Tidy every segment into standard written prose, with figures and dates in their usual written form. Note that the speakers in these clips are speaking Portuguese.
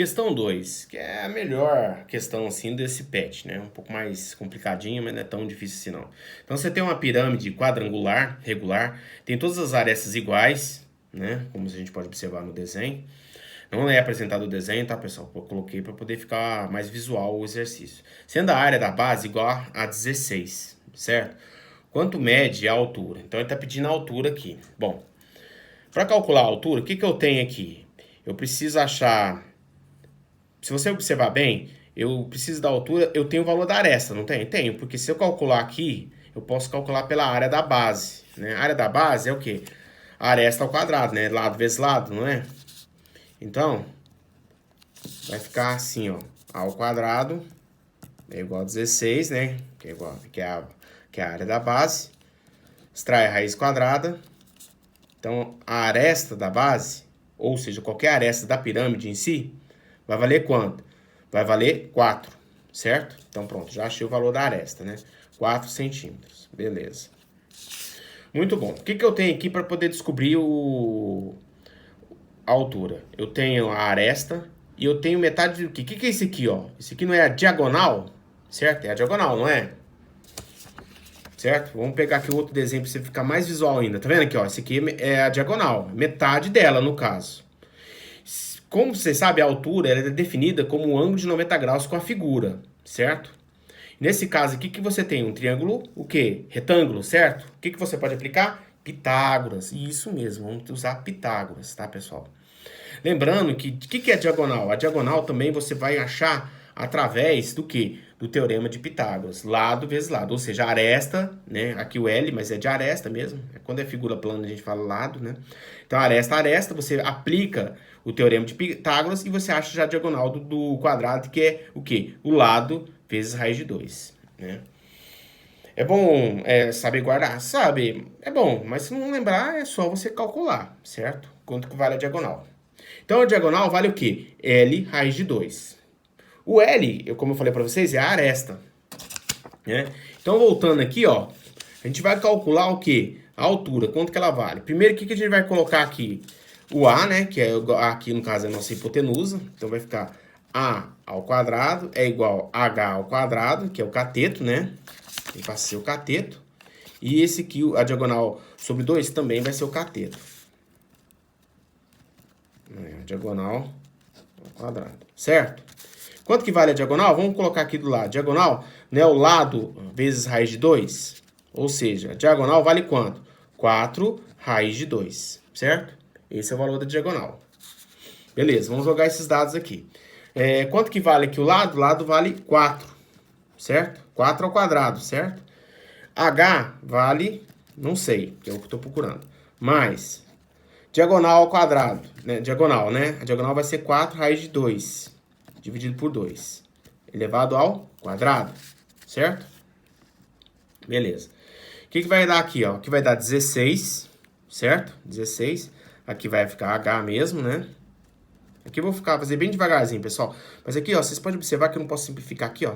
Questão 2, que é a melhor questão assim desse PET, né? Um pouco mais complicadinha, mas não é tão difícil assim não. Então você tem uma pirâmide quadrangular, regular, tem todas as arestas iguais, né? Como a gente pode observar no desenho. Não é apresentado o desenho, tá, pessoal? Eu coloquei para poder ficar mais visual o exercício. Sendo a área da base igual a 16, certo? Quanto mede a altura? Então ele está pedindo a altura aqui. Bom, para calcular a altura, o que eu tenho aqui? Eu preciso achar. Se você observar bem, eu preciso da altura, eu tenho o valor da aresta, não tem? Tenho, porque se eu calcular aqui, eu posso calcular pela área da base, né? A área da base é o quê? A aresta ao quadrado, né? Lado vezes lado, não é? Então, vai ficar assim, ó. A ao quadrado é igual a 16, né? Que é, igual, que é a área da base. Extrai a raiz quadrada. Então, a aresta da base, ou seja, qualquer aresta da pirâmide em si, vai valer quanto? Vai valer 4, certo? Então, pronto, já achei o valor da aresta, né? 4 centímetros, beleza. Muito bom. O que eu tenho aqui para poder descobrir a altura? Eu tenho a aresta e eu tenho metade do quê? O que é isso aqui, ó? Isso aqui não é a diagonal, certo? É a diagonal, não é? Certo? Vamos pegar aqui outro desenho para você ficar mais visual ainda. Tá vendo aqui, ó? Esse aqui é a diagonal, metade dela, no caso. Como você sabe, a altura ela é definida como um ângulo de 90 graus com a figura, certo? Nesse caso aqui, que você tem um triângulo, o quê? Retângulo, certo? O que você pode aplicar? Pitágoras. Isso mesmo, vamos usar Pitágoras, tá, pessoal? Lembrando que o que é diagonal? A diagonal também você vai achar através do quê? Do teorema de Pitágoras, lado vezes lado, ou seja, aresta, né? Aqui o L, mas é de aresta mesmo. Quando é figura plana a gente fala lado, né? Então aresta, aresta, você aplica o teorema de Pitágoras e você acha já a diagonal do quadrado, que é o quê? O lado vezes raiz de 2, né? É bom saber guardar? Sabe, é bom, mas se não lembrar é só você calcular, certo? Quanto que vale a diagonal. Então a diagonal vale o quê? L raiz de 2. O L, como eu falei para vocês, é a aresta, né? Então voltando aqui, ó, a gente vai calcular o quê? A altura, quanto que ela vale. Primeiro, o que a gente vai colocar aqui? O A, né, que é aqui no caso é a nossa hipotenusa, então vai ficar A ao quadrado é igual a H ao quadrado, que é o cateto, né? Tem que ser o cateto. E esse aqui, a diagonal sobre 2, também vai ser o cateto. A diagonal ao quadrado, certo? Quanto que vale a diagonal? Vamos colocar aqui do lado. Diagonal, né, o lado vezes raiz de 2. Ou seja, a diagonal vale quanto? 4 raiz de 2, certo? Esse é o valor da diagonal. Beleza, vamos jogar esses dados aqui. Quanto que vale aqui o lado? O lado vale 4, certo? 4 ao quadrado, certo? H vale, não sei, que é o que eu estou procurando. Mais diagonal ao quadrado, né? Diagonal, né? A diagonal vai ser 4 raiz de 2, dividido por 2, elevado ao quadrado, certo? Beleza. O que vai dar aqui, ó? Aqui vai dar 16, certo? 16. Aqui vai ficar H mesmo, né? Aqui eu vou fazer bem devagarzinho, pessoal. Mas aqui, ó, vocês podem observar que eu não posso simplificar aqui, ó.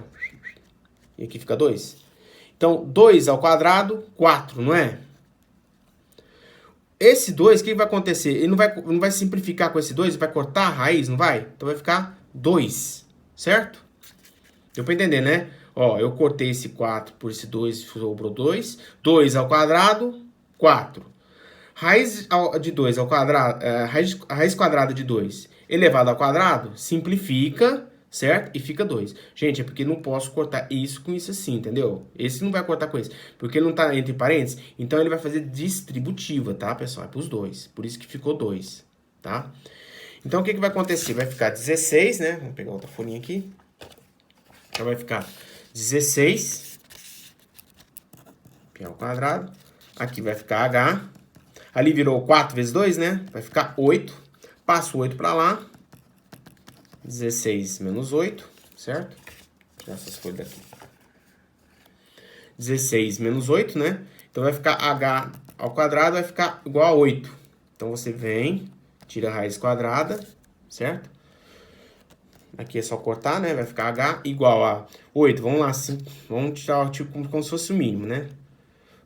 E aqui fica 2. Então, 2 ao quadrado, 4, não é? Esse 2, o que vai acontecer? Ele não vai simplificar com esse 2, vai cortar a raiz, não vai? Então vai ficar 2, certo? Deu para entender, né? Ó, eu cortei esse 4 por esse 2, sobrou 2. 2 ao quadrado, 4. Raiz de 2 ao quadrado, raiz quadrada de 2 elevado ao quadrado, simplifica, certo? E fica 2. Gente, é porque não posso cortar isso com isso assim, entendeu? Esse não vai cortar com esse, porque ele não tá entre parênteses, então ele vai fazer distributiva, tá, pessoal? É pros dois, por isso que ficou 2, tá? Então, o que vai acontecer? Vai ficar 16, né? Vamos pegar outra folhinha aqui. Então, vai ficar 16 pi ao quadrado. Aqui vai ficar H. Ali virou 4 vezes 2, né? Vai ficar 8. Passo 8 para lá. 16 menos 8, certo? Tirar essas folhas daqui. 16 menos 8, né? Então vai ficar H ao quadrado, vai ficar igual a 8. Então você vem, tira a raiz quadrada, certo? Aqui é só cortar, né? Vai ficar H igual a 8. Vamos lá, vamos tirar tipo como se fosse o mínimo, né?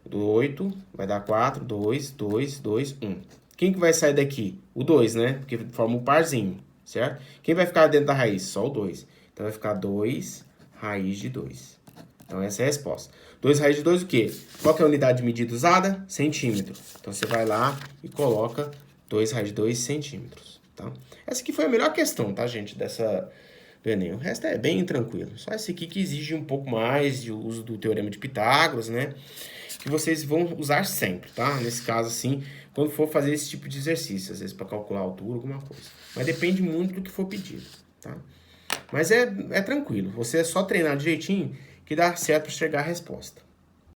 Do 8 vai dar 4, 2, 2, 2, 1. Quem que vai sair daqui? O 2, né? Porque forma um parzinho, certo? Quem vai ficar dentro da raiz? Só o 2. Então, vai ficar 2 raiz de 2. Então, essa é a resposta. 2 raiz de 2 o quê? Qual que é a unidade de medida usada? Centímetro. Então, você vai lá e coloca 2 raiz de 2 centímetros, tá? Essa aqui foi a melhor questão, tá, gente, do Enem. O resto é bem tranquilo. Só esse aqui que exige um pouco mais de uso do Teorema de Pitágoras, né? Que vocês vão usar sempre, tá? Nesse caso, assim, quando for fazer esse tipo de exercício, às vezes para calcular a altura, alguma coisa. Mas depende muito do que for pedido, tá? Mas é tranquilo. Você é só treinar direitinho que dá certo para chegar à resposta.